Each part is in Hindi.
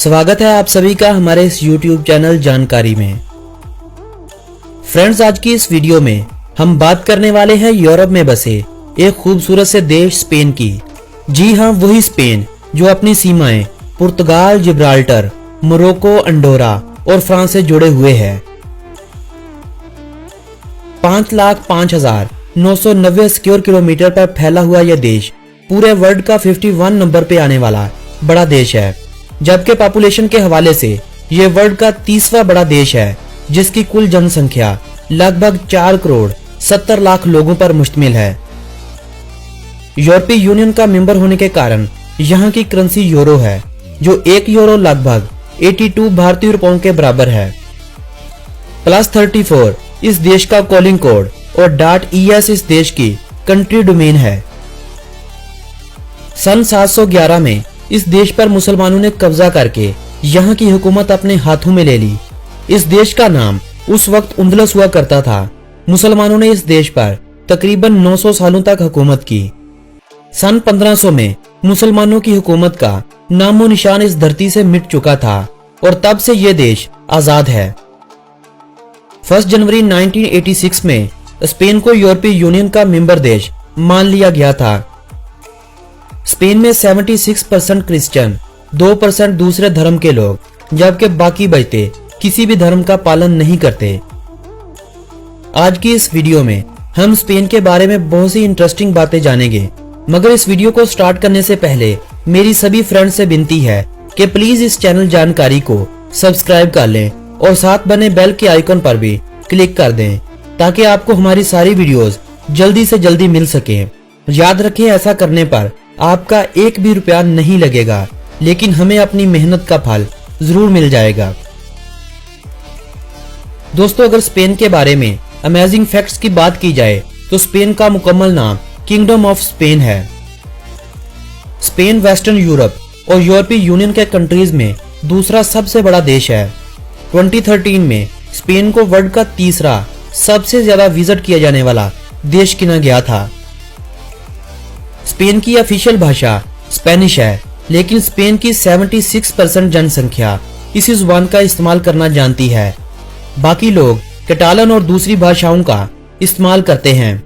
स्वागत है आप सभी का हमारे इस YouTube चैनल जानकारी में। फ्रेंड्स, आज की इस वीडियो में हम बात करने वाले हैं यूरोप में बसे एक खूबसूरत से देश स्पेन की। जी हाँ, वही स्पेन जो अपनी सीमाएं पुर्तगाल, जिब्राल्टर, मोरक्को, अंडोरा और फ्रांस से जुड़े हुए है। 5,05,990 स्क्वायर किलोमीटर पर फैला हुआ यह देश पूरे वर्ल्ड का 51 नंबर पे आने वाला बड़ा देश है, जबकि पॉपुलेशन के हवाले से यह वर्ल्ड का 30वां बड़ा देश है, जिसकी कुल जनसंख्या लगभग 4 करोड़ 70 लाख लोगों पर मुश्तमिल है। यूरोपीय यूनियन का मेंबर होने के कारण यहाँ की करेंसी यूरो है, जो 1 यूरो लगभग 82 भारतीय रुपयों के बराबर है। +34 इस देश का कॉलिंग कोड और .es इस देश की कंट्री डोमेन है। सन 711 में इस देश पर मुसलमानों ने कब्जा करके यहाँ की हुकूमत अपने हाथों में ले ली। इस देश का नाम उस वक्त उंदलस हुआ करता था। मुसलमानों ने इस देश पर तकरीबन 900 सालों तक हुकूमत की। सन 1500 में मुसलमानों की हुकूमत का नामो निशान इस धरती से मिट चुका था और तब से यह देश आजाद है। 1 जनवरी 1986 में स्पेन को यूरोपीय यूनियन का मेंबर देश मान लिया गया था। स्पेन में 76% क्रिश्चियन, 2% दूसरे धर्म के लोग, जबकि बाकी बचते किसी भी धर्म का पालन नहीं करते। आज की इस वीडियो में हम स्पेन के बारे में बहुत सी इंटरेस्टिंग बातें जानेंगे, मगर इस वीडियो को स्टार्ट करने से पहले मेरी सभी फ्रेंड्स से विनती है कि प्लीज इस चैनल जानकारी को सब्सक्राइब कर लें और साथ बने बेल के आइकन पर भी क्लिक कर दें, ताकि आपको हमारी सारी वीडियोस जल्दी से जल्दी मिल सके। याद रखें, ऐसा करने पर आपका एक भी रुपया नहीं लगेगा, लेकिन हमें अपनी मेहनत का फल जरूर मिल जाएगा। दोस्तों, अगर स्पेन के बारे में अमेजिंग फैक्ट्स की बात की जाए तो स्पेन का मुकम्मल नाम किंगडम ऑफ स्पेन है। स्पेन वेस्टर्न यूरोप और यूरोपीय यूनियन के कंट्रीज में दूसरा सबसे बड़ा देश है। 2013 में स्पेन को वर्ल्ड का तीसरा सबसे ज्यादा विजिट किया जाने वाला देश गिना गया था। स्पेन की ऑफिशियल भाषा स्पेनिश है, लेकिन स्पेन की 76% जनसंख्या इसी जुबान का इस्तेमाल करना जानती है। बाकी लोग कैटालन और दूसरी भाषाओं का इस्तेमाल करते हैं।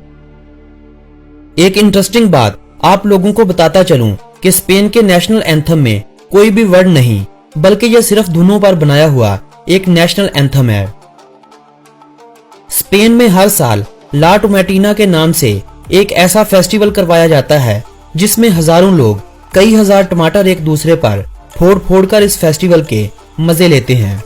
एक इंटरेस्टिंग बात आप लोगों को बताता चलूं कि स्पेन के नेशनल एंथम में कोई भी वर्ड नहीं, बल्कि यह सिर्फ धुनों पर बनाया हुआ एक नेशनल एंथम है। स्पेन में हर साल ला टोमेटिना के नाम से एक ऐसा फेस्टिवल करवाया जाता है, जिसमें हजारों लोग कई हजार टमाटर एक दूसरे पर फोड़ फोड़ कर इस फेस्टिवल के मजे लेते हैं।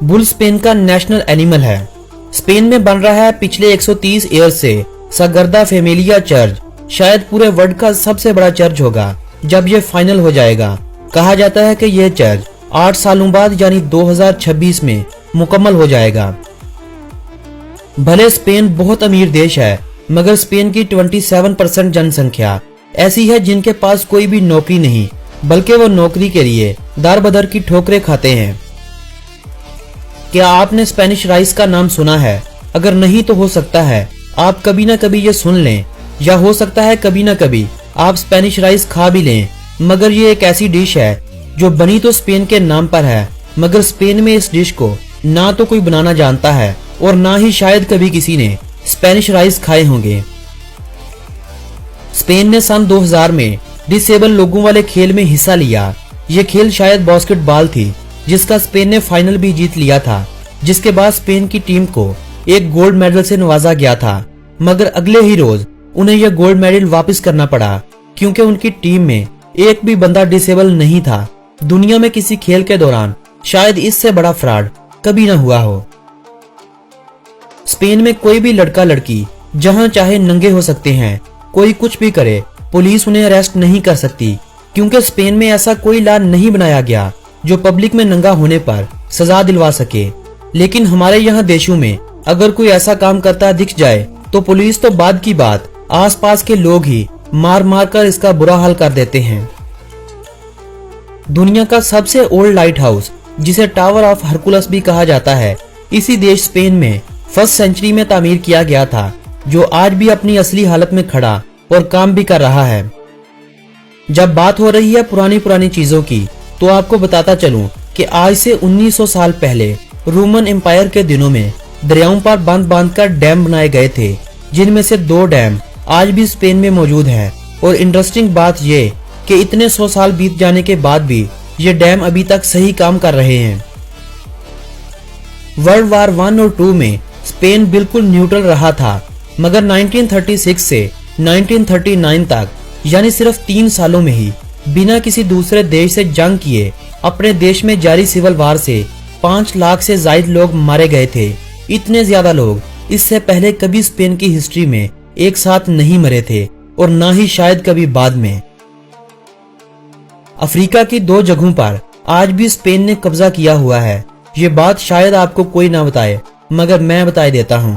बुल स्पेन का नेशनल एनिमल है। स्पेन में बन रहा है पिछले 130 ईयर से साग्रादा फैमिलिया चर्च। शायद पूरे वर्ल्ड का सबसे बड़ा चर्च होगा जब यह फाइनल हो जाएगा। कहा जाता है कि यह चर्च 8 सालों बाद यानी 2026 में मुकम्मल हो जाएगा। भले स्पेन बहुत अमीर देश है, मगर स्पेन की 27% जनसंख्या ऐसी है जिनके पास कोई भी नौकरी नहीं, बल्कि वो नौकरी के लिए दर बदर की ठोकरें खाते हैं। क्या आपने स्पेनिश राइस का नाम सुना है? अगर नहीं तो हो सकता है आप कभी ना कभी ये सुन लें, या हो सकता है कभी ना कभी आप स्पेनिश राइस खा भी लें। मगर ये एक ऐसी डिश है जो बनी तो स्पेन के नाम पर है, मगर स्पेन में इस डिश को ना तो कोई बनाना जानता है और ना ही शायद कभी किसी ने स्पेनिश राइस खाए होंगे। स्पेन ने सन 2000 में डिसेबल लोगों वाले खेल में हिस्सा लिया। यह खेल शायद बास्केटबॉल थी, जिसका स्पेन ने फाइनल भी जीत लिया था, जिसके बाद स्पेन की टीम को एक गोल्ड मेडल से नवाजा गया था। मगर अगले ही रोज उन्हें यह गोल्ड मेडल वापस करना पड़ा, क्योंकि उनकी टीम में एक भी बंदा डिसेबल नहीं था। दुनिया में किसी खेल के दौरान शायद इससे बड़ा फ्रॉड कभी ना हुआ हो। स्पेन में कोई भी लड़का लड़की जहां चाहे नंगे हो सकते हैं। कोई कुछ भी करे, पुलिस उन्हें अरेस्ट नहीं कर सकती, क्योंकि स्पेन में ऐसा कोई लॉ नहीं बनाया गया जो पब्लिक में नंगा होने पर सजा दिलवा सके। लेकिन हमारे यहाँ देशों में अगर कोई ऐसा काम करता दिख जाए तो पुलिस तो बाद की बात, आसपास के लोग ही मार मार कर इसका बुरा हाल कर देते हैं। दुनिया का सबसे ओल्ड लाइट हाउस, जिसे टावर ऑफ हरकुलस भी कहा जाता है, इसी देश स्पेन में 1st सेंचुरी में तामीर किया गया था, जो आज भी अपनी असली हालत में खड़ा और काम भी कर रहा है। जब बात हो रही है पुरानी चीजों की, तो आपको बताता चलूं कि आज से 1900 साल पहले रोमन एम्पायर के दिनों में दरियाओं पर बांध कर डैम बनाए गए थे, जिनमें से 2 डैम आज भी स्पेन में मौजूद है। और इंटरेस्टिंग बात यह कि इतने 100 साल बीत जाने के बाद भी ये डैम अभी तक सही काम कर रहे हैं। वर्ल्ड वार 1 और 2 में स्पेन बिल्कुल न्यूट्रल रहा था, मगर 1936 से 1939 तक यानी सिर्फ 3 सालों में ही बिना किसी दूसरे देश से जंग किए अपने देश में जारी सिविल वार से 5 लाख से ज्यादा लोग मारे गए थे। इतने ज्यादा लोग इससे पहले कभी स्पेन की हिस्ट्री में एक साथ नहीं मरे थे और ना ही शायद कभी बाद में। अफ्रीका की 2 जगहों पर आज भी स्पेन ने कब्जा किया हुआ है। ये बात शायद आपको कोई ना बताए, मगर मैं बता देता हूं।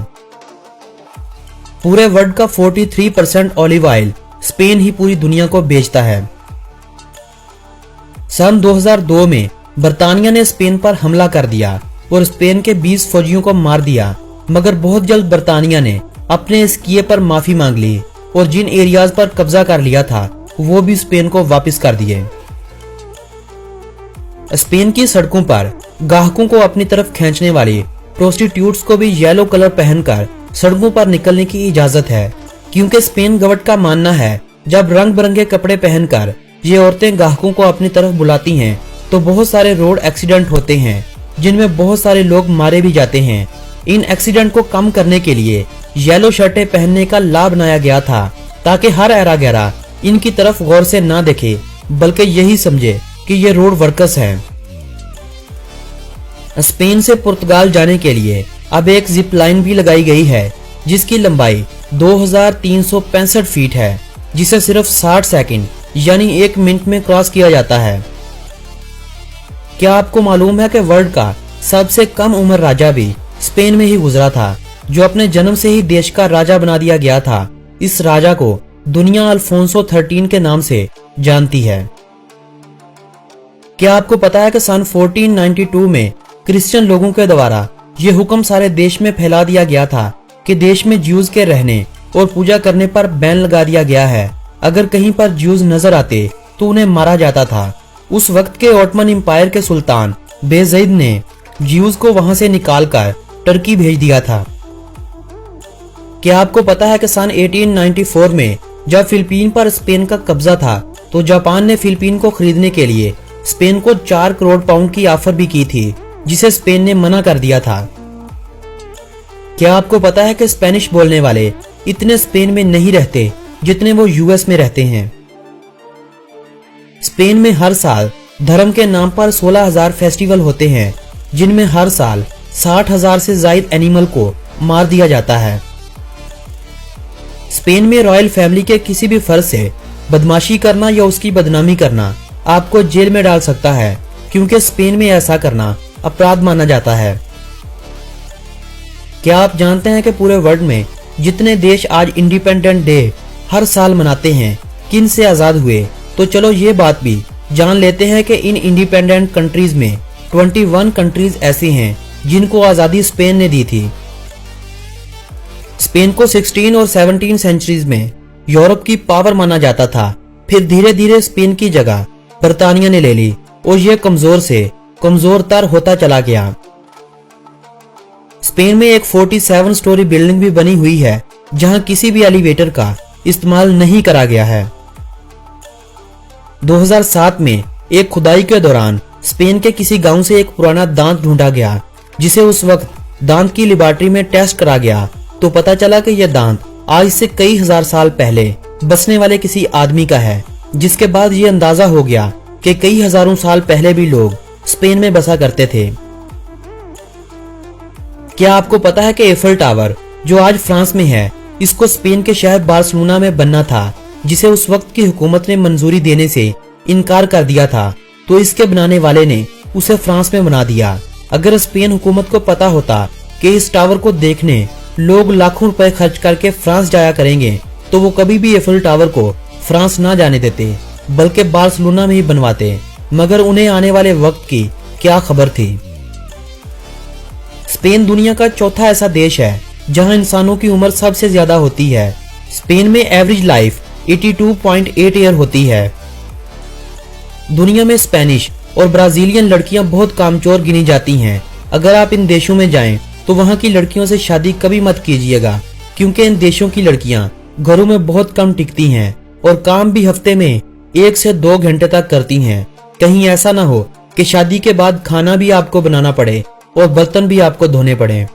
पूरे वर्ल्ड का 43% ऑलिव ऑयल स्पेन ही पूरी दुनिया को बेचता है। सन 2002 में बर्तानिया ने स्पेन पर हमला कर दिया और स्पेन के 20 फौजियों को मार दिया, मगर बहुत जल्द बर्तानिया ने अपने इस किए पर माफी मांग ली और जिन एरियाज पर कब्जा कर लिया था वो भी स्पेन को वापस कर दिए। स्पेन की सड़कों पर ग्राहकों को अपनी तरफ खींचने वाली प्रोस्टिट्यूट्स को भी येलो कलर पहनकर सड़कों पर निकलने की इजाजत है, क्योंकि स्पेन गवर्नमेंट का मानना है जब रंग बिरंगे कपड़े पहनकर ये औरतें ग्राहकों को अपनी तरफ बुलाती हैं तो बहुत सारे रोड एक्सीडेंट होते हैं, जिनमें बहुत सारे लोग मारे भी जाते हैं। इन एक्सीडेंट को कम करने के लिए येलो शर्टें पहनने का लाभ बनाया गया था, ताकि हर एरा गैरा इनकी तरफ गौर से ना देखे, बल्कि यही समझे कि ये रोड वर्कर्स हैं। स्पेन से पुर्तगाल जाने के लिए अब एक जिप लाइन भी लगाई गई है, जिसकी लंबाई 2365 फीट है, जिसे सिर्फ 60 सेकंड यानी 1 मिनट में क्रॉस किया जाता है। क्या आपको मालूम है कि वर्ल्ड का सबसे कम उम्र राजा भी स्पेन में ही गुजरा था, जो अपने जन्म से ही देश का राजा बना दिया गया था। इस राजा को दुनिया अल्फोंसो 13 के नाम से जानती है। क्या आपको पता है कि सन 1492 में क्रिश्चियन लोगों के द्वारा यह हुक्म सारे देश में फैला दिया गया था कि देश में ज्यूज के रहने और पूजा करने पर बैन लगा दिया गया है। अगर कहीं पर ज्यूज नजर आते तो उन्हें मारा जाता था। उस वक्त के ऑटमन एम्पायर के सुल्तान बेज़ैद ने ज्यूज को वहां से निकालकर टर्की भेज दिया था। क्या आपको पता है कि सन 1894 में जब फिलीपीन पर स्पेन का कब्जा था तो जापान ने फिलीपीन को खरीदने के लिए स्पेन को 4 करोड़ पाउंड की ऑफर भी की थी, जिसे स्पेन ने मना कर दिया था। क्या आपको पता है कि स्पेनिश बोलने वाले इतने स्पेन में नहीं रहते जितने वो यूएस में रहते हैं। स्पेन में हर साल धर्म के नाम पर 16,000 फेस्टिवल होते हैं, जिनमें हर साल 60,000 से ज्यादा एनिमल को मार दिया जाता है। स्पेन में रॉयल फैमिली के किसी भी फर्द से बदमाशी करना या उसकी बदनामी करना आपको जेल में डाल सकता है, क्योंकि स्पेन में ऐसा करना अपराध माना जाता है। क्या आप जानते हैं कि पूरे वर्ल्ड में जितने देश आज इंडिपेंडेंट डे हर साल मनाते हैं किन से आजाद हुए? तो चलो ये बात भी जान लेते हैं कि इन इंडिपेंडेंट कंट्रीज में 21 कंट्रीज ऐसी हैं जिनको आजादी स्पेन ने दी थी। स्पेन को 16 और 17 सेंचुरीज में यूरोप की पावर माना जाता था, फिर धीरे धीरे स्पेन की जगह बर्तानिया ने ले ली और यह कमजोर से कमजोर तर होता चला गया। स्पेन में एक 47 स्टोरी बिल्डिंग भी बनी हुई है, जहां किसी भी एलिवेटर का इस्तेमाल नहीं करा गया है। 2007 में एक खुदाई के दौरान स्पेन के किसी गांव से एक पुराना दांत ढूंढा गया, जिसे उस वक्त दांत की लेबोरेटरी में टेस्ट करा गया तो पता चला कि यह दांत आज से कई हजार साल पहले बसने वाले किसी आदमी का है, जिसके बाद यह अंदाजा हो गया कि कई हजारों साल पहले भी लोग स्पेन में बसा करते थे। क्या आपको पता है कि एफिल टावर जो आज फ्रांस में है, इसको स्पेन के शहर बार्सिलोना में बनना था, जिसे उस वक्त की हुकूमत ने मंजूरी देने से इनकार कर दिया था, तो इसके बनाने वाले ने उसे फ्रांस में बना दिया। अगर स्पेन हुकूमत को पता होता कि इस टावर को देखने लोग लाखों रुपए खर्च करके फ्रांस जाया करेंगे, तो वो कभी भी एफिल टावर को फ्रांस ना जाने देते, बल्कि बार्सिलोना में ही बनवाते। मगर उन्हें आने वाले वक्त की क्या खबर थी। स्पेन दुनिया का चौथा ऐसा देश है जहां इंसानों की उम्र सबसे ज्यादा होती है। स्पेन में एवरेज लाइफ 82.8 ईयर होती है। दुनिया में स्पेनिश और ब्राजीलियन लड़कियां बहुत कामचोर गिनी जाती हैं। अगर आप इन देशों में जाएं तो वहां की लड़कियों से शादी कभी मत कीजिएगा, क्योंकि इन देशों की लड़कियां घरों में बहुत कम टिकती हैं और काम भी हफ्ते में 1 से 2 घंटे तक करती हैं। कहीं ऐसा ना हो कि शादी के बाद खाना भी आपको बनाना पड़े और बर्तन भी आपको धोने पड़े।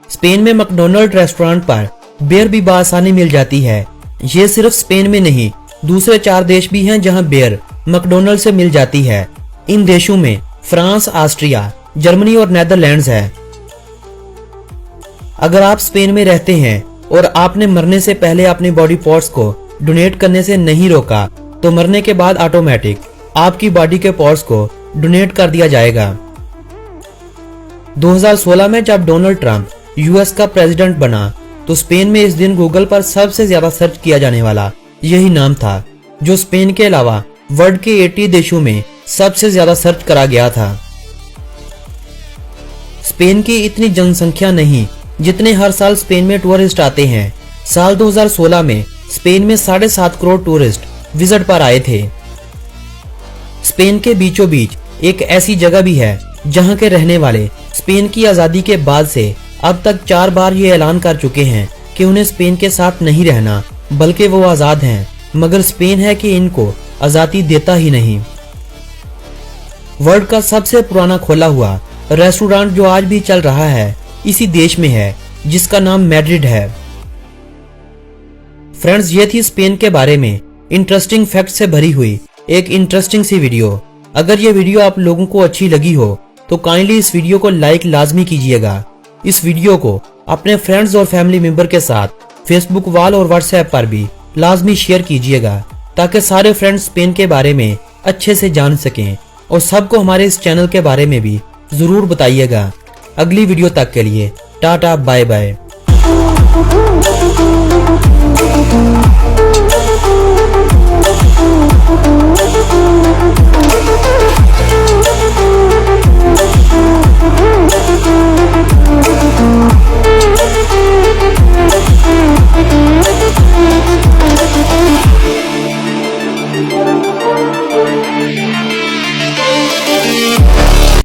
स्पेन में मैकडॉनल्ड रेस्टोरेंट पर बियर भी बआसानी मिल जाती है। ये सिर्फ स्पेन में नहीं, दूसरे 4 देश भी हैं जहां बियर मैकडॉनल्ड से मिल जाती है। इन देशों में फ्रांस, ऑस्ट्रिया, जर्मनी और नेदरलैंड्स है। अगर आप स्पेन में रहते हैं और आपने मरने से पहले अपने बॉडी पार्ट्स को डोनेट करने से नहीं रोका, तो मरने के बाद ऑटोमेटिक आपकी बॉडी के पार्ट्स को डोनेट कर दिया जाएगा। 2016 में जब डोनाल्ड ट्रंप यूएस का प्रेसिडेंट बना तो स्पेन में इस दिन गूगल पर सबसे ज्यादा सर्च किया जाने वाला यही नाम था, जो स्पेन के अलावा वर्ल्ड के 80 देशों में सबसे ज्यादा सर्च करा गया था। स्पेन की इतनी जनसंख्या नहीं जितने हर साल स्पेन में टूरिस्ट आते हैं। साल 2016 में स्पेन में 7.5 करोड़ टूरिस्ट विजिट पर आए थे। स्पेन के बीचों बीच एक ऐसी जगह भी है जहां के रहने वाले स्पेन की आजादी के बाद से अब तक 4 बार ये ऐलान कर चुके हैं कि उन्हें स्पेन के साथ नहीं रहना, बल्कि वो आजाद हैं, मगर स्पेन है कि इनको आजादी देता ही नहीं। वर्ल्ड का सबसे पुराना खोला हुआ रेस्टोरेंट जो आज भी चल रहा है इसी देश में है, जिसका नाम मैड्रिड है। फ्रेंड्स, ये थी स्पेन के बारे में इंटरेस्टिंग फैक्ट से भरी हुई एक इंटरेस्टिंग सी वीडियो। अगर ये वीडियो आप लोगों को अच्छी लगी हो तो काइंडली इस वीडियो को लाइक लाजमी कीजिएगा। इस वीडियो को अपने फ्रेंड्स और फैमिली मेंबर के साथ फेसबुक वॉल और व्हाट्सएप पर भी लाजमी शेयर कीजिएगा, ताकि सारे फ्रेंड्स स्पेन के बारे में अच्छे से जान सकें और सबको हमारे इस चैनल के बारे में भी जरूर बताइएगा। अगली वीडियो तक के लिए टाटा बाय बाय।